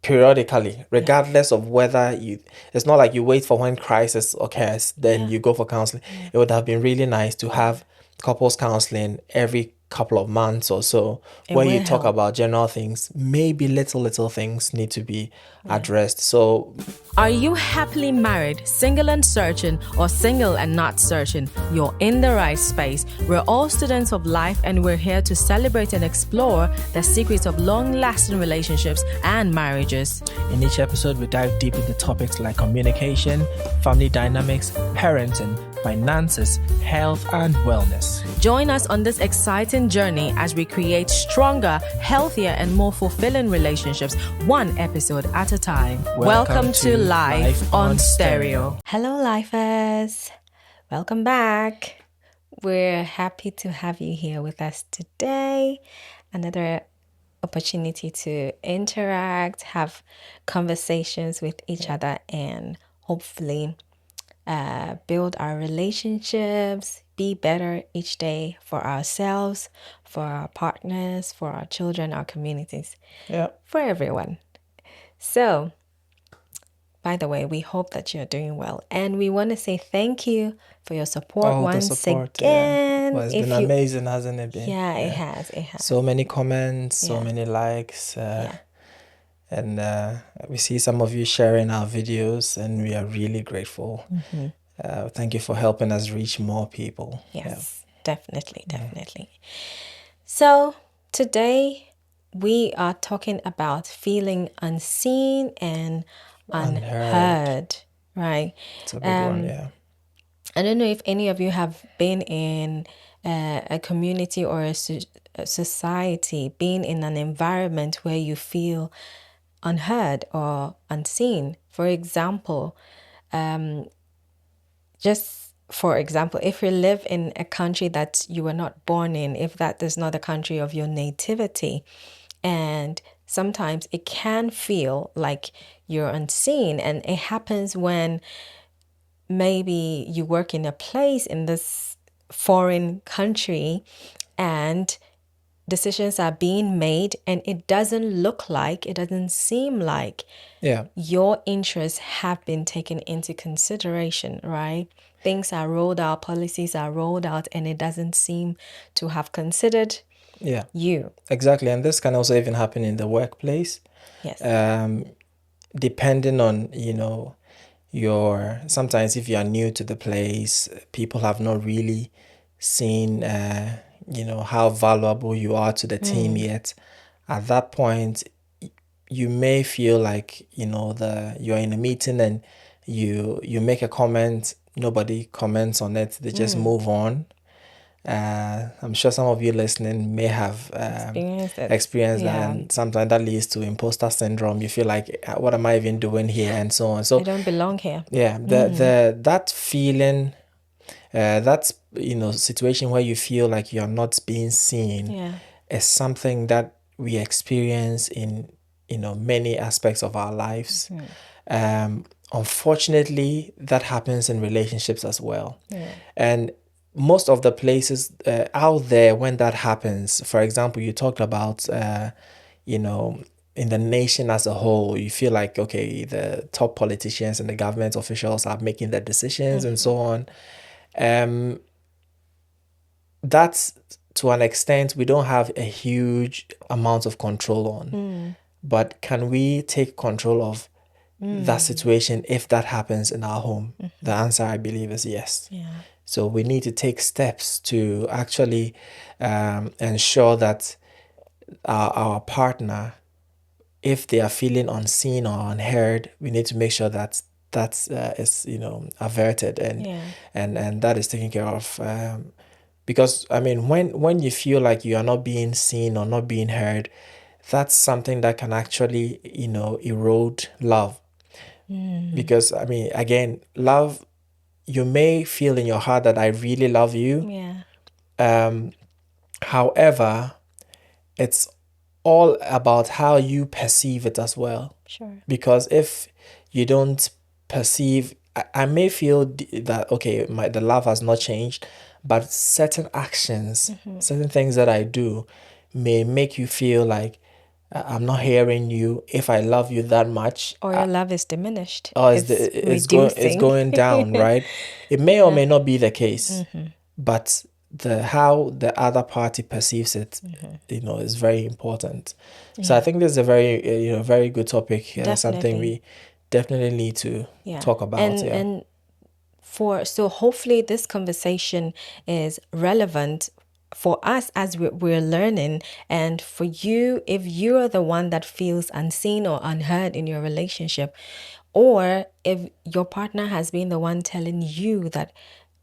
periodically, regardless of whether it's not like you wait for when crisis occurs, then you go for counseling. It would have been really nice to have couples counseling every couple of months or so, where you talk about general things. Maybe little things need to be addressed. So are you happily married, single and searching, or single and not searching? You're in the right space. We're all students of life, and we're here to celebrate and explore the secrets of long-lasting relationships and marriages. In each episode, we dive deep into topics like communication, family dynamics, parenting, finances, health, and wellness. Join us on this exciting journey as we create stronger, healthier, and more fulfilling relationships, one episode at a time. Welcome to Life on Stereo. Hello, Lifers. Welcome back. We're happy to have you here with us today. Another opportunity to interact, have conversations with each other, and hopefully build our relationships, be better each day for ourselves, for our partners, for our children, our communities, for everyone. So, by the way, we hope that you're doing well, and we want to say thank you for your support again. Well, it's been amazing, hasn't it been? Yeah, it has. So many comments, so many likes, and we see some of you sharing our videos, and we are really grateful. Thank you for helping us reach more people. Yes, definitely. So today we are talking about feeling unseen and unheard, right? It's a big one, I don't know if any of you have been in a community or a society, been in an environment where you feel unheard or unseen. For example, if you live in a country that you were not born in, if that is not the country of your nativity, and sometimes it can feel like you're unseen, and it happens when maybe you work in a place in this foreign country and decisions are being made and it doesn't seem like your interests have been taken into consideration, right? Things are rolled out, policies are rolled out, and it doesn't seem to have considered you. Exactly. And this can also even happen in the workplace. Yes. Depending on, sometimes if you are new to the place, people have not really seen, how valuable you are to the team yet. At that point, you may feel like, you're in a meeting and you make a comment, nobody comments on it, they just move on. I'm sure some of you listening may have experienced that, and sometimes that leads to imposter syndrome. You feel like, what am I even doing here, and so on. So I don't belong here. Yeah, that feeling, that's situation where you feel like you're not being seen, is something that we experience in many aspects of our lives. Unfortunately, that happens in relationships as well, and most of the places out there when that happens, for example, you talked about, in the nation as a whole, you feel like, okay, the top politicians and the government officials are making the decisions and so on. That's, to an extent, we don't have a huge amount of control on. But can we take control of that situation if that happens in our home? The answer, I believe, is yes. So we need to take steps to actually ensure that our partner, if they are feeling unseen or unheard, we need to make sure that is averted and that is taken care of. Because when you feel like you are not being seen or not being heard, that's something that can actually erode love. Because again, love, you may feel in your heart that I really love you. However, it's all about how you perceive it as well. Sure. Because if you don't perceive, I may feel that, okay, the love has not changed, but certain actions, certain things that I do may make you feel like I'm not hearing you. If I love you that much, Or your love is diminished. or It's it's reducing. going down, right? It may or may not be the case, but the how the other party perceives it, is very important. So I think this is a very very good topic. Something Definitely. we definitely need to Yeah. talk about. And so hopefully this conversation is relevant for us as we're learning, and for you if you're the one that feels unseen or unheard in your relationship, or if your partner has been the one telling you that,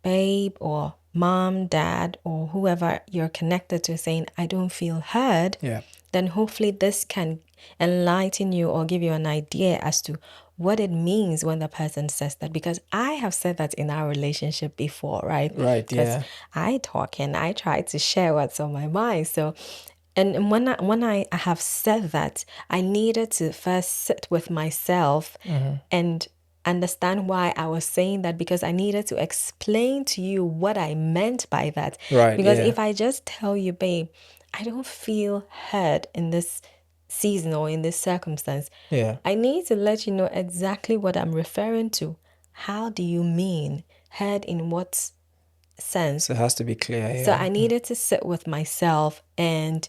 babe or mom, dad, or whoever you're connected to, saying, I don't feel heard, Yeah. then hopefully this can enlighten you or give you an idea as to what it means when the person says that. Because I have said that in our relationship before, right? Right, Because yeah. I talk and I try to share what's on my mind. So, and when I have said that, I needed to first sit with myself and understand why I was saying that, because I needed to explain to you what I meant by that. Right, Because yeah. if I just tell you, babe, I don't feel heard in this season or in this circumstance, Yeah. I need to let you know exactly what I'm referring to. How do you mean heard in what sense? So it has to be clear, So yeah. I needed to sit with myself and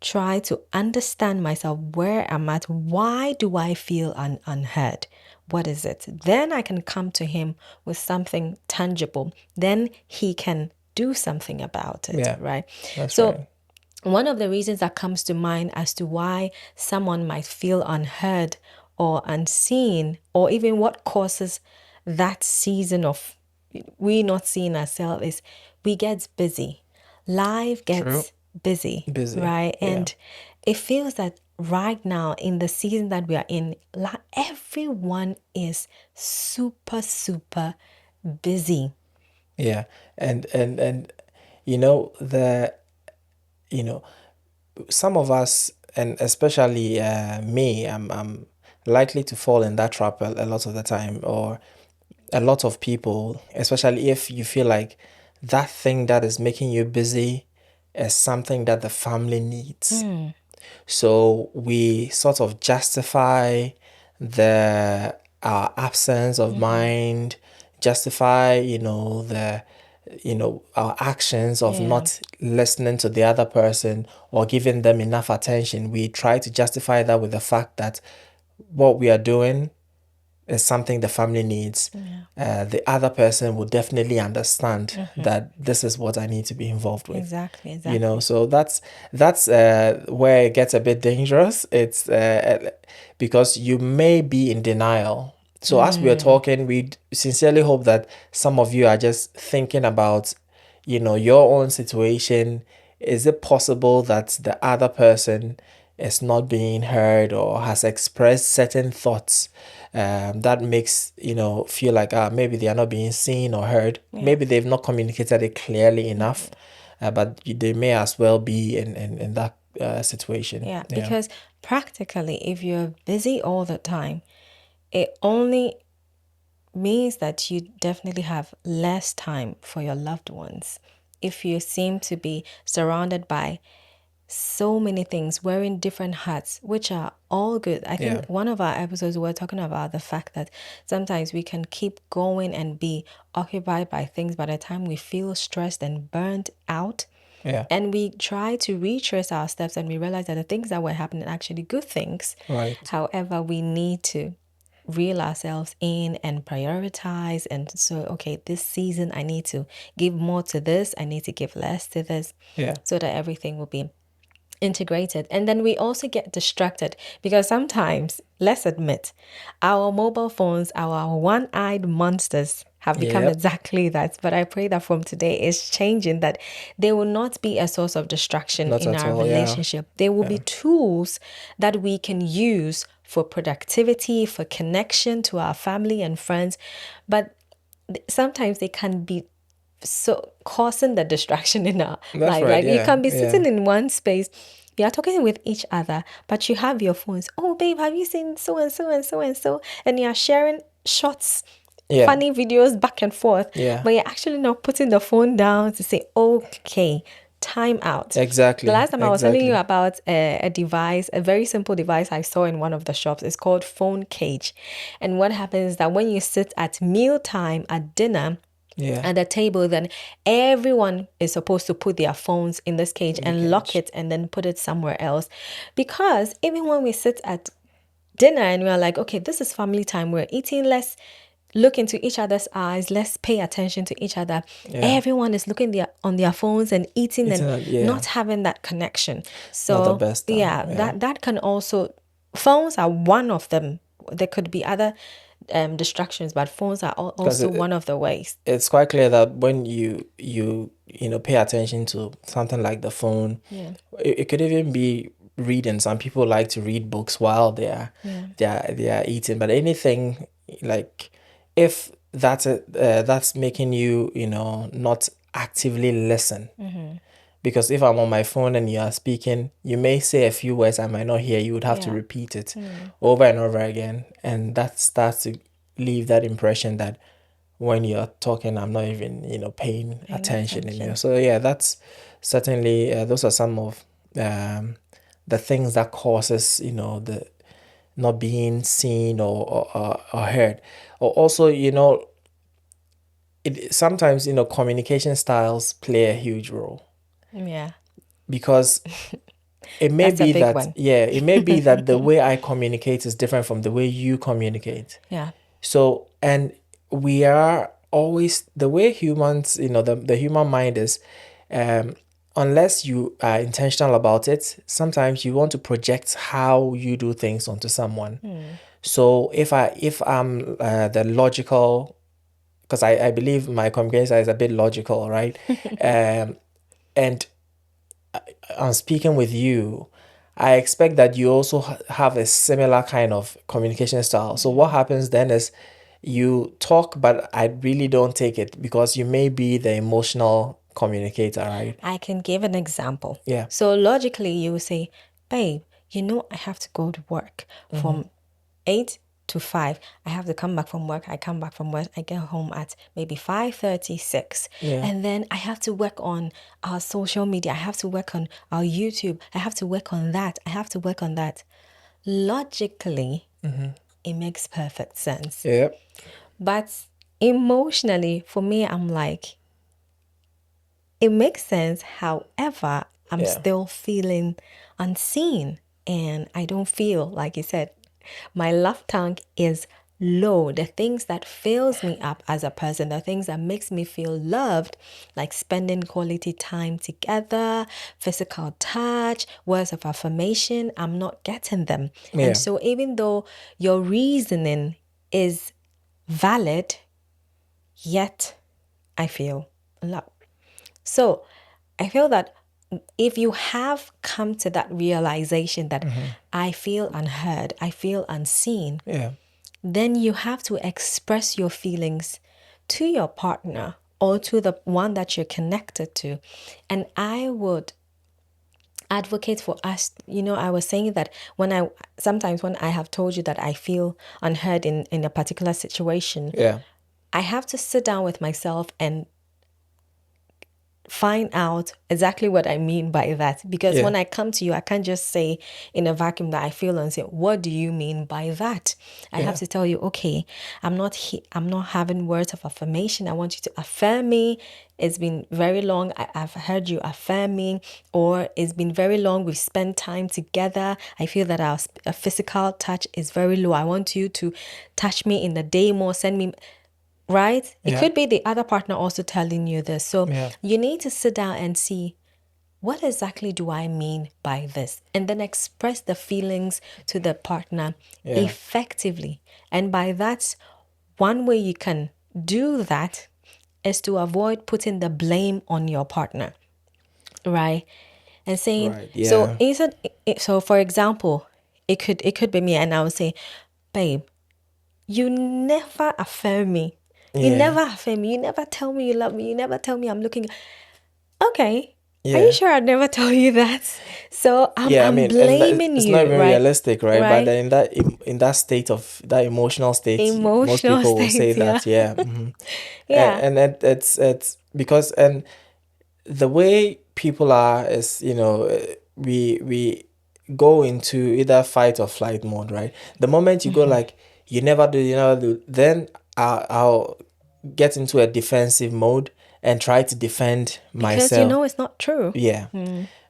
try to understand myself, where I'm at. Why do I feel unheard? What is it? Then I can come to him with something tangible. Then he can do something about it, Yeah. right? That's So right. one of the reasons that comes to mind as to why someone might feel unheard or unseen, or even what causes that season of we not seeing ourselves, is we get busy. Life True. gets busy, Busy. right? Yeah. And it feels that right now in the season that we are in, everyone is super, super busy. Yeah. And you know the you know some of us, and especially me, I'm likely to fall in that trap a lot of the time, or a lot of people, especially if you feel like that thing that is making you busy is something that the family needs. So we sort of justify the our absence of mind, justify, our actions of Yeah. not listening to the other person or giving them enough attention. We try to justify that with the fact that what we are doing is something the family needs. The other person will definitely understand that this is what I need to be involved with. Exactly. So that's where it gets a bit dangerous. It's because you may be in denial. So as we are talking, we sincerely hope that some of you are just thinking about, your own situation. Is it possible that the other person is not being heard or has expressed certain thoughts that makes feel like maybe they are not being seen or heard? Maybe they've not communicated it clearly enough, but they may as well be in that situation. Yeah, because practically, if you're busy all the time, it only means that you definitely have less time for your loved ones. If you seem to be surrounded by so many things, wearing different hats, which are all good. I think one of our episodes we were talking about the fact that sometimes we can keep going and be occupied by things by the time we feel stressed and burnt out. Yeah. And we try to retrace our steps and we realize that the things that were happening are actually good things. Right. However, we need to reel ourselves in and prioritize. And so, okay, this season I need to give more to this. I need to give less to this. Yeah. So that everything will be integrated. And then we also get distracted because sometimes, let's admit, our mobile phones, our one-eyed monsters have become Yep. exactly that. But I pray that from today it's changing, that they will not be a source of distraction Not in at our all, yeah. relationship. They will be tools that we can use for productivity, for connection to our family and friends. But sometimes they can be so causing the distraction in our That's life, right, right? You yeah, can be yeah. sitting in one space, you are talking with each other, but you have your phones. Oh, babe, have you seen so and so and so and so? And you are sharing shots, Yeah. funny videos back and forth. Yeah. But you're actually not putting the phone down to say, okay, time out. Exactly. The last time I was telling you Exactly. about a device, a very simple device I saw in one of the shops. It's called phone cage. And what happens is that when you sit at mealtime at dinner, Yeah. at the table, then everyone is supposed to put their phones in this cage and lock it and then put it somewhere else. Because even when we sit at dinner and we're like, okay, this is family time, we're eating, let's look into each other's eyes, let's pay attention to each other. Everyone is looking on their phones and eating and not having that connection. So Not the best time. that can also, phones are one of them. There could be other distractions, but phones are also one of the ways. It's quite clear that when you pay attention to something like the phone, it could even be reading. Some people like to read books while they are eating, but anything like, if that's making you not actively listen. Because if I'm on my phone and you are speaking, you may say a few words I might not hear. You would have to repeat it over and over again. And that starts to leave that impression that when you're talking, I'm not even, paying attention. So yeah, that's certainly, those are some of the things that causes, the not being seen or heard. Or also, sometimes, communication styles play a huge role. Yeah. Because it may That's a be big that one. it may be that the way I communicate is different from the way you communicate. Yeah. So, and we are always, the way humans, the human mind is, unless you are intentional about it, sometimes you want to project how you do things onto someone. So if I'm the logical, because I believe my communication style is a bit logical, right? And I'm speaking with you, I expect that you also have a similar kind of communication style. So what happens then is you talk, but I really don't take it because you may be the emotional communicator, right? I can give an example. Yeah. So logically, you will say, babe, I have to go to work from 8 to 5. I have to come back from work. I come back from work. I get home at maybe 5:36. And then I have to work on our social media. I have to work on our YouTube. I have to work on that. I have to work on that. Logically, it makes perfect sense. Yeah. But emotionally, for me, I'm like, it makes sense. However, I'm still feeling unseen. And I don't feel, like you said, my love tank is low. The things that fills me up as a person, the things that makes me feel loved, like spending quality time together, physical touch, words of affirmation, I'm not getting them. Yeah. And so even though your reasoning is valid, yet I feel love. So I feel that if you have come to that realization that I feel unheard, I feel unseen, then you have to express your feelings to your partner or to the one that you're connected to. And I would advocate for us. I was saying that sometimes when I have told you that I feel unheard in a particular situation, I have to sit down with myself and find out exactly what I mean by that. Because when I come to you, I can't just say in a vacuum that I feel and say, what do you mean by that? I have to tell you, okay, I'm not having words of affirmation. I want you to affirm me. It's been very long. I've heard you affirm me. Or it's been very long. We've spent time together. I feel that our physical touch is very low. I want you to touch me in the day more. Send me... Right? It could be the other partner also telling you this. So you need to sit down and see, what exactly do I mean by this? And then express the feelings to the partner effectively. And by that, one way you can do that is to avoid putting the blame on your partner. Right? And saying, so for example, it could be me and I would say, babe, you never affirm me. You never affirm me. You never tell me you love me. You never tell me I'm looking. Okay. Are you sure I'd never tell you that? So I'm blaming it's you. not even right? realistic, right? But then in that state of that emotional state, most people will say that. Yeah. And it's because the way people are is, we go into either fight or flight mode, right? The moment you go like, you never do, then I'll get into a defensive mode and try to defend Because myself. it's not true. Yeah.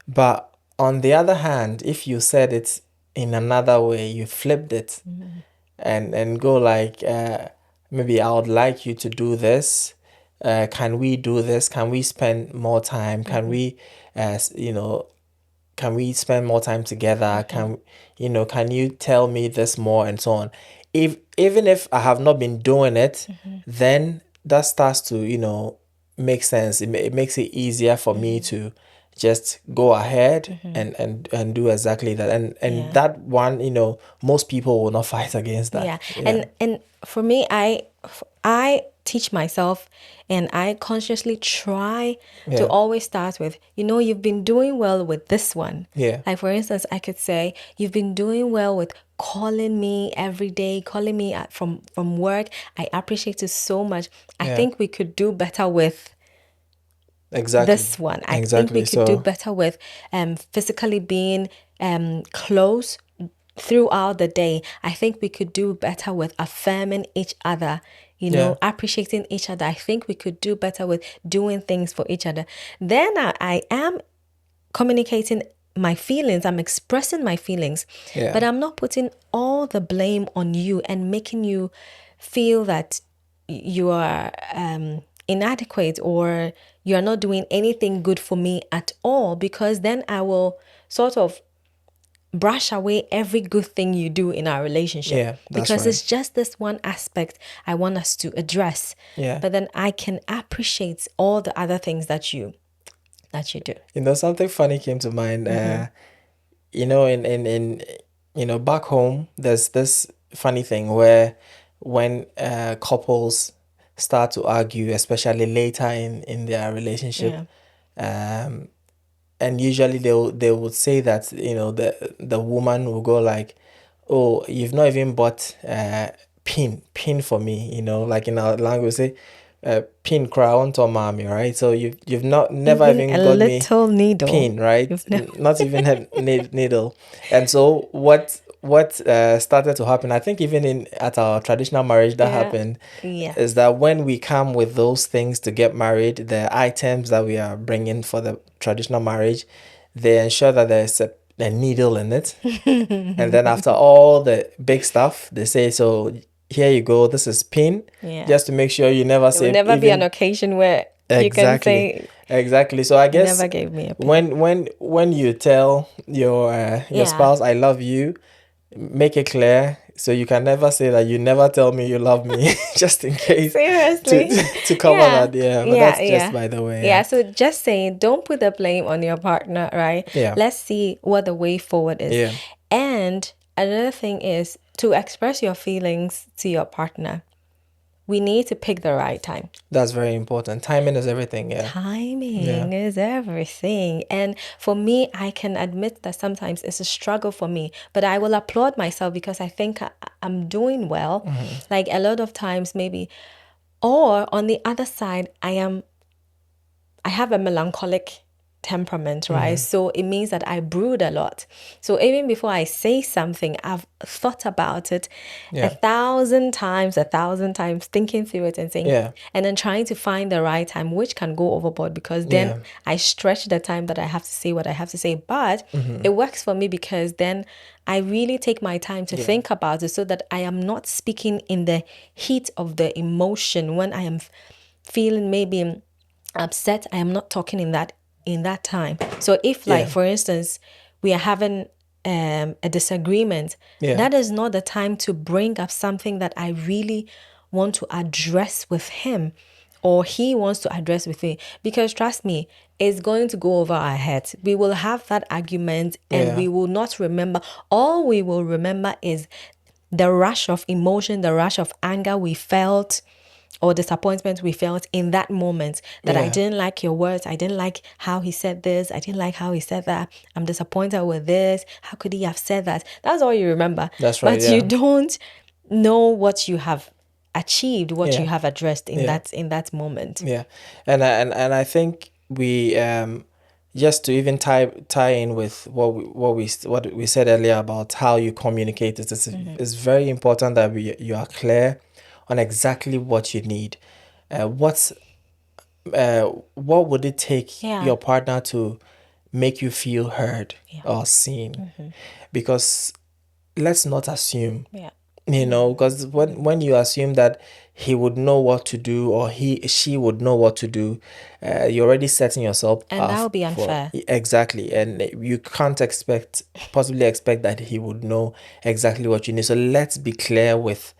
But on the other hand, if you said it in another way, you flipped it and go like, maybe I would like you to do this. Can we do this? Can we spend more time? Can we, can we spend more time together? Can you tell me this more and so on? Even if I have not been doing it, then that starts to, make sense. It makes it easier for me to just go ahead and do exactly that. And that one, most people will not fight against that. Yeah. And for me, I teach myself and I consciously try to always start with, you've been doing well with this one. Yeah. Like, for instance, I could say, you've been doing well with calling me every day, calling me from work. I appreciate it so much. I think we could do better with Exactly. this one. I think we could do better with physically being close throughout the day. I think we could do better with affirming each other, appreciating each other. I think we could do better with doing things for each other. Then I am communicating my feelings. I'm expressing my feelings, but I'm not putting all the blame on you and making you feel that you are inadequate or you're not doing anything good for me at all, because then I will sort of brush away every good thing you do in our relationship. Yeah, that's because right. it's just this one aspect I want us to address. Yeah. But then I can appreciate all the other things that you do. Something funny came to mind. In back home, there's this funny thing where when couples start to argue, especially later in their relationship, and usually they would say that the woman will go like, oh, you've not even bought pin for me, like in our language say, pin crown to mommy, right? So you've never even a got little me needle. pin, right? Not even a needle. And so what started to happen, I think even at our traditional marriage that happened, is that when we come with those things to get married, the items that we are bringing for the traditional marriage, they ensure that there's a needle in it. And then after all the big stuff, they say, so here you go, this is pin, just to make sure you never say. There will never be an occasion where you can say, exactly. So I guess never gave me a pin. when you tell your spouse I love you, make it clear, so you can never say that you never tell me you love me, just in case. Seriously. To cover that, but that's just by the way. Yeah, so just saying, don't put the blame on your partner, right? Yeah. Let's see what the way forward is. Yeah. And another thing is to express your feelings to your partner. We need to pick the right time. That's very important. Timing is everything. Yeah. Timing is everything. And for me, I can admit that sometimes it's a struggle for me, but I will applaud myself because I think I'm doing well. Like a lot of times maybe, or on the other side, I have a melancholic temperament, right? So it means that I brood a lot. So even before I say something, I've thought about it 1,000 times, thinking through it and saying, and then trying to find the right time, which can go overboard because then I stretch the time that I have to say what I have to say. But it works for me because then I really take my time to think about it so that I am not speaking in the heat of the emotion. When I am feeling maybe upset, I am not talking in that time. So if like for instance we are having a disagreement, that is not the time to bring up something that I really want to address with him or he wants to address with me, because trust me, it's going to go over our heads. We will have that argument and we will not remember. All we will remember is the rush of emotion, the rush of anger we felt or disappointment we felt in that moment, that I didn't like your words, I didn't like how he said this, I didn't like how he said that, I'm disappointed with this, how could he have said that? That's all you remember. That's right. But you don't know what you have achieved, what you have addressed in that moment. And I think we just to even tie in with what we said earlier about how you communicate, it's very important that you are clear on exactly what you need. What's what would it take Yeah. your partner to make you feel heard Yeah. or seen? Because let's not assume, Yeah. because when you assume that he would know what to do or she would know what to do, you're already setting yourself And up that would be unfair. exactly, and you can't possibly expect that he would know exactly what you need. So let's be clear with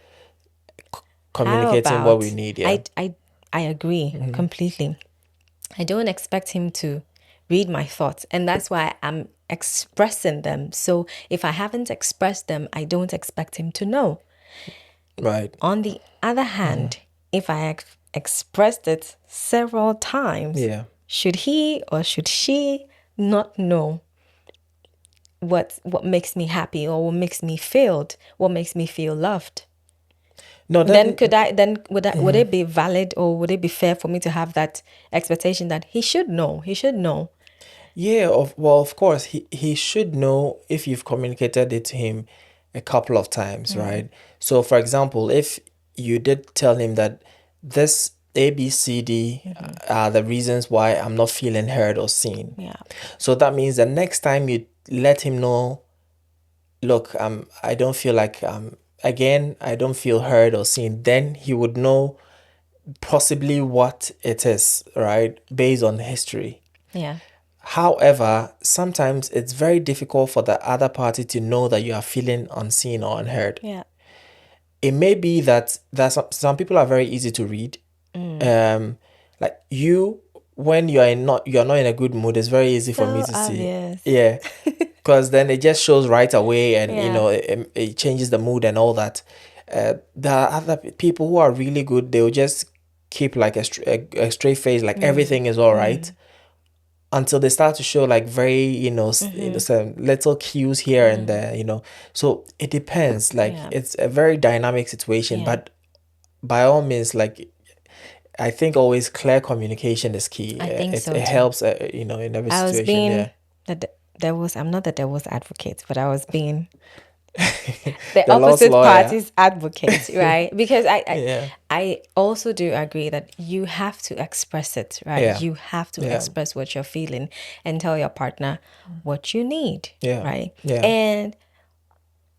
How communicating what we about need. Yeah. I agree completely. I don't expect him to read my thoughts, and that's why I'm expressing them. So if I haven't expressed them, I don't expect him to know. Right. On the other hand, if I expressed it several times, Yeah. should he or should she not know what makes me happy or what makes me feel loved? No, Then would it be valid or would it be fair for me to have that expectation that he should know? He should know. Yeah, of course, he should know if you've communicated it to him a couple of times, right? So, for example, if you did tell him that this A, B, C, D are the reasons why I'm not feeling heard or seen. Yeah. So that means the next time you let him know, look, I don't feel like again, I don't feel heard or seen, then he would know possibly what it is, right? Based on history. Yeah. However, sometimes it's very difficult for the other party to know that you are feeling unseen or unheard. Yeah. It may be that some people are very easy to read. Like you, when you're not in a good mood, it's very easy for me So to see. obvious. Yeah, because then it just shows right away, and Yeah. it changes the mood and all that. There are other people who are really good. They'll just keep like a straight face, like everything is all right, until they start to show like very some little cues here and there. So it depends, like Yeah. it's a very dynamic situation. Yeah. But by all means, like I think always clear communication is key. I think so It too. helps in every I was situation. being Yeah. I'm not the devil's advocate, but I was being the The lost opposite lawyer. party's advocate, right? Because Yeah. I also do agree that you have to express it, right? Yeah. You have to Yeah. express what you're feeling and tell your partner what you need, Yeah. right? Yeah. And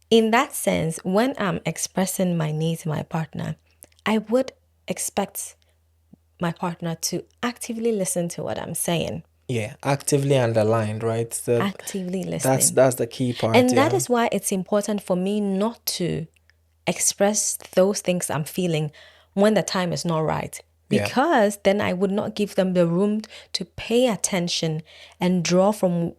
in that sense, when I'm expressing my needs to my partner, I would expect my partner to actively listen to what I'm saying. Yeah, actively underlined, right? Actively listening. That's the key part. And that yeah. is why it's important for me not to express those things I'm feeling when the time is not right. Yeah. Because then I would not give them the room to pay attention and draw from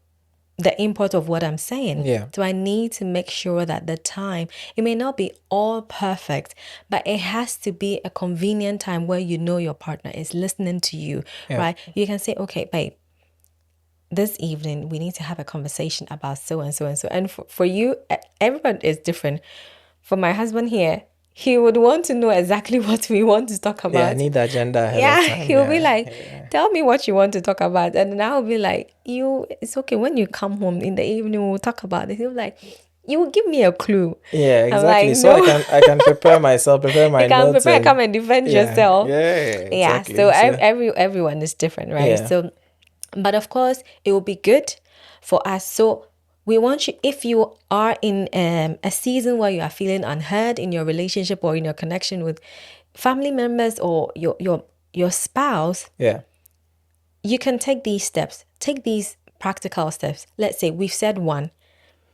the import of what I'm saying. Yeah. So I need to make sure that the time, it may not be all perfect, but it has to be a convenient time where you know your partner is listening to you, Yeah. right? You can say, okay, babe, this evening we need to have a conversation about so and so and so. And for you, everyone is different. For my husband here, he would want to know exactly what we want to talk about. Yeah, I need the agenda ahead of time. He'll be like, tell me what you want to talk about. And then I'll be like, it's okay. When you come home in the evening, we'll talk about it. He'll be like, you will give me a clue. Yeah, I'm exactly. like, so no. I can prepare myself, prepare my You can notes. prepare, come and defend yeah, yourself. Yeah, exactly. So everyone is different, right? Yeah. So, but of course, it will be good for us. So we want you, if you are in a season where you are feeling unheard in your relationship or in your connection with family members or your spouse, Yeah. you can take these steps. Take these practical steps. Let's say we've said one.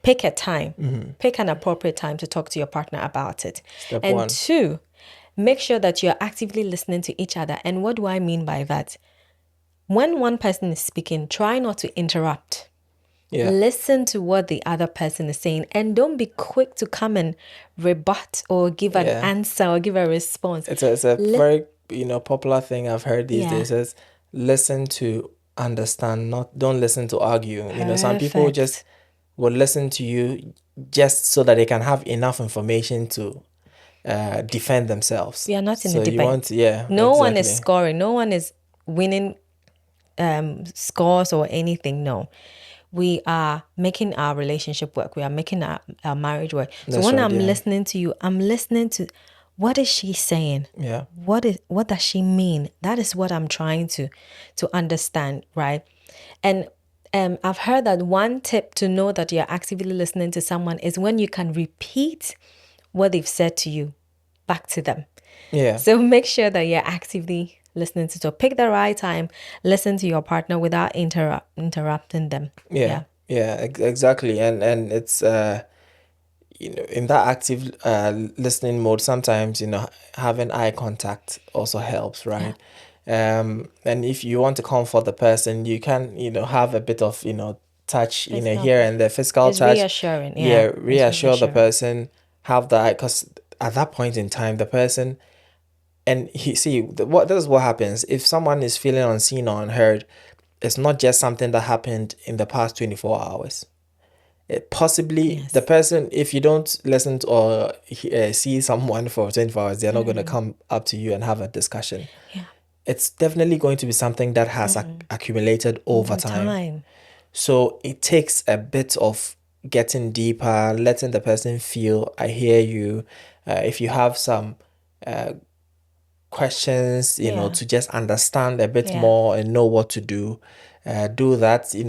Pick a time. Pick an appropriate time to talk to your partner about it. Step and one. 2, make sure that you're actively listening to each other. And what do I mean by that? When one person is speaking, try not to interrupt. Yeah. Listen to what the other person is saying and don't be quick to come and rebut or give an answer or give a response. It's a very popular thing I've heard these days is listen to understand, don't listen to argue. Some people just will listen to you just so that they can have enough information to defend themselves. We are not in so a debate. You want, no one is scoring. No one is winning scores or anything. No, we are making our relationship work. We are making our marriage work. So That's when right, I'm yeah. listening to you, I'm listening to what is she saying? Yeah. What does she mean? That is what I'm trying to understand, right? And I've heard that one tip to know that you're actively listening to someone is when you can repeat what they've said to you back to them. Yeah. So make sure that you're actively listening to. So pick the right time, listen to your partner without interrupting them. Yeah. Yeah, exactly. And it's in that active listening mode, sometimes having eye contact also helps, right? And if you want to comfort the person, you can have a bit of touch Physical here and the physical It's touch. reassuring. Yeah, Yeah. It's reassure the reassuring. person, have that, because at that point in time the person, and what this is what happens if someone is feeling unseen or unheard. It's not just something that happened in the past 24 hours. Possibly the Yes. person, if you don't listen to or see someone for 24 hours, they're not going to come up to you and have a discussion. Yeah. It's definitely going to be something that has accumulated over Over time. time. So it takes a bit of getting deeper, letting the person feel, I hear you. If you have some questions, Yeah. to just understand a bit Yeah. more and know what to do. Do that. You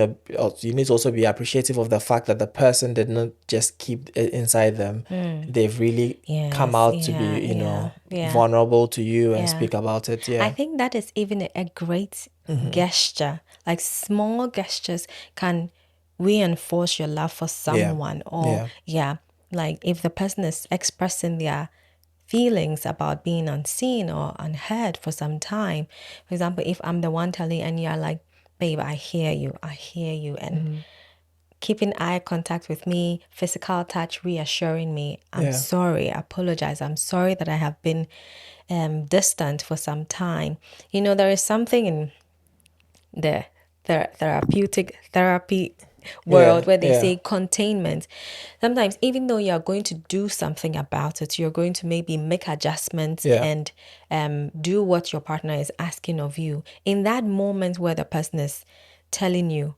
need to also be appreciative of the fact that the person did not just keep it inside them. They've really come Yes. out to be, Yeah. Yeah. Yeah. vulnerable to you and Yeah. speak about it. I Yeah. think that is even a great gesture. Like small gestures can reinforce your love for Yeah. someone. Or, Yeah. yeah, like if the person is expressing their feelings about being unseen or unheard for some time. For example, if I'm the one telling and you're like, babe, I hear you, and keeping eye contact with me, physical touch, reassuring me, I'm Yeah. sorry, I apologize. I'm sorry that I have been distant for some time. There is something in the therapeutic therapy Yeah. world where they Yeah. say containment. Sometimes, even though you're going to do something about it, you're going to maybe make adjustments Yeah. and do what your partner is asking of you. In that moment where the person is telling you,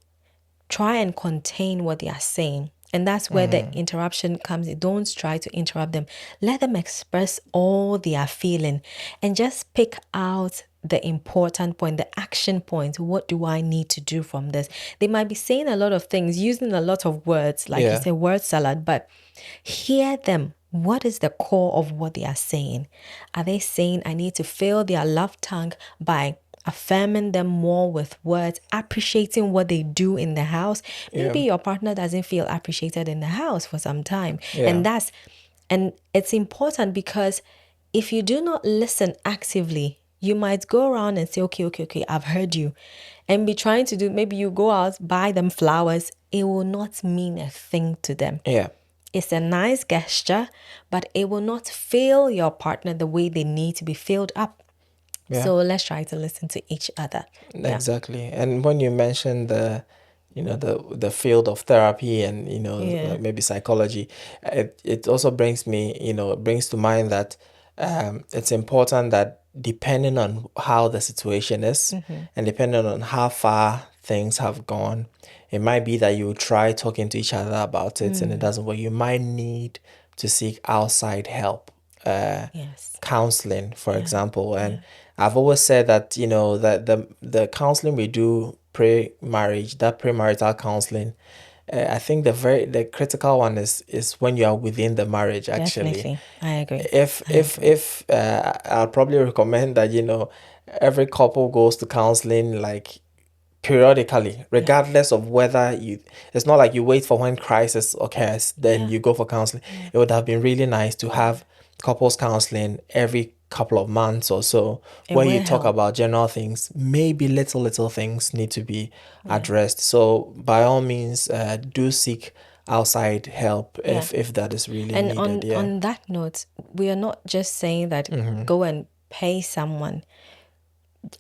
try and contain what they are saying. And that's where the interruption comes in. Don't try to interrupt them. Let them express all they are feeling and just pick out the important point, the action point. What do I need to do from this? They might be saying a lot of things, using a lot of words, like you Yeah. say, word salad, but hear them. What is the core of what they are saying? Are they saying I need to fill their love tank by affirming them more with words, appreciating what they do in the house? Maybe Yeah. your partner doesn't feel appreciated in the house for some time. Yeah. And it's important because if you do not listen actively, you might go around and say, okay, I've heard you. And be trying to do, maybe you go out, buy them flowers. It will not mean a thing to them. Yeah. It's a nice gesture, but it will not fill your partner the way they need to be filled up. Yeah. So let's try to listen to each other. Yeah. Exactly. And when you mentioned the field of therapy and Yeah. like maybe psychology, it also brings to mind that it's important that depending on how the situation is and depending on how far things have gone, it might be that you try talking to each other about it and it doesn't work. You might need to seek outside help. Yes. Counseling, for example. And I've always said that that the counseling we do pre-marriage, that premarital counseling, I think the critical one is when you are within the marriage, actually. Definitely. I agree. If I'll probably recommend that every couple goes to counseling like periodically, regardless of whether it's not like you wait for when crisis occurs, then you go for counseling. It would have been really nice to have couples counseling every couple of months or so, It where will you talk help. about general things. Maybe little things need to be addressed. So by all means, do seek outside help if that is really And needed. on that note, we are not just saying that go and pay someone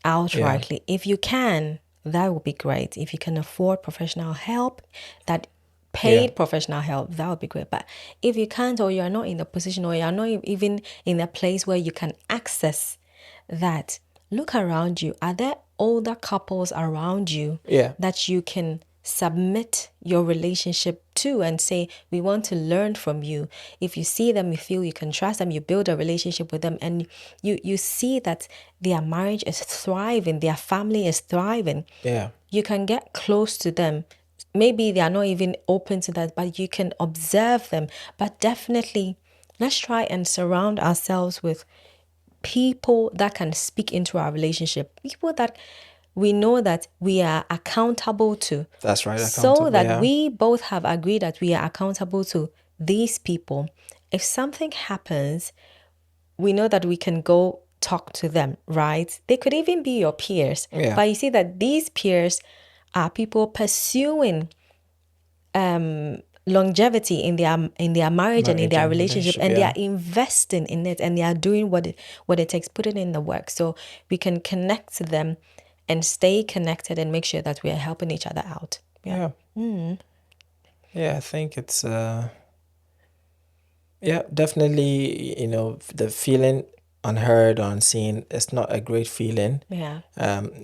outrightly. If you can, that would be great. If you can afford professional help, that paid professional help, that would be great. But if you can't, or you're not in a position, or you're not even in a place where you can access that, look around you. Are there older couples around you that you can submit your relationship to and say, we want to learn from you? If you see them, you feel you can trust them, you build a relationship with them, and you see that their marriage is thriving, their family is thriving, you can get close to them. Maybe they are not even open to that, but you can observe them. But definitely, let's try and surround ourselves with people that can speak into our relationship, people that we know that we are accountable to. That's right. So that we both have agreed that we are accountable to these people. If something happens, we know that we can go talk to them, right? They could even be your peers. But you see that these peers are people pursuing longevity in their marriage and in their relationship, and they are investing in it, and they are doing what it takes, putting in the work. So we can connect to them and stay connected and make sure that we are helping each other out. I think it's definitely, the feeling unheard or unseen, it's not a great feeling.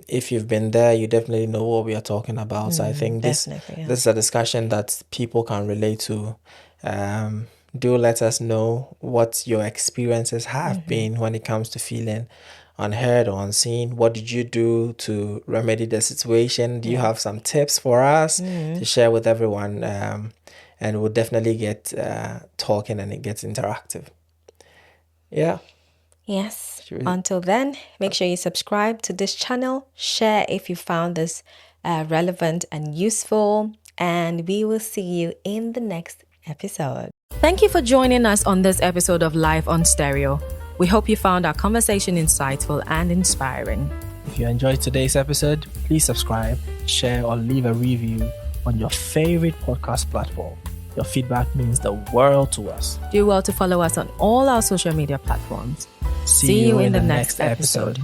If you've been there, you definitely know what we are talking about. So I think this is a discussion that people can relate to. Do let us know what your experiences have been when it comes to feeling unheard or unseen. What did you do to remedy the situation? Do you have some tips for us to share with everyone? And we'll definitely get talking, and it gets interactive. Yes. Until then, make sure you subscribe to this channel, share if you found this relevant and useful, and we will see you in the next episode. Thank you for joining us on this episode of Live on Stereo. We hope you found our conversation insightful and inspiring. If you enjoyed today's episode, please subscribe, share, or leave a review on your favorite podcast platform. Your feedback means the world to us. Do well to follow us on all our social media platforms. See you in the next episode.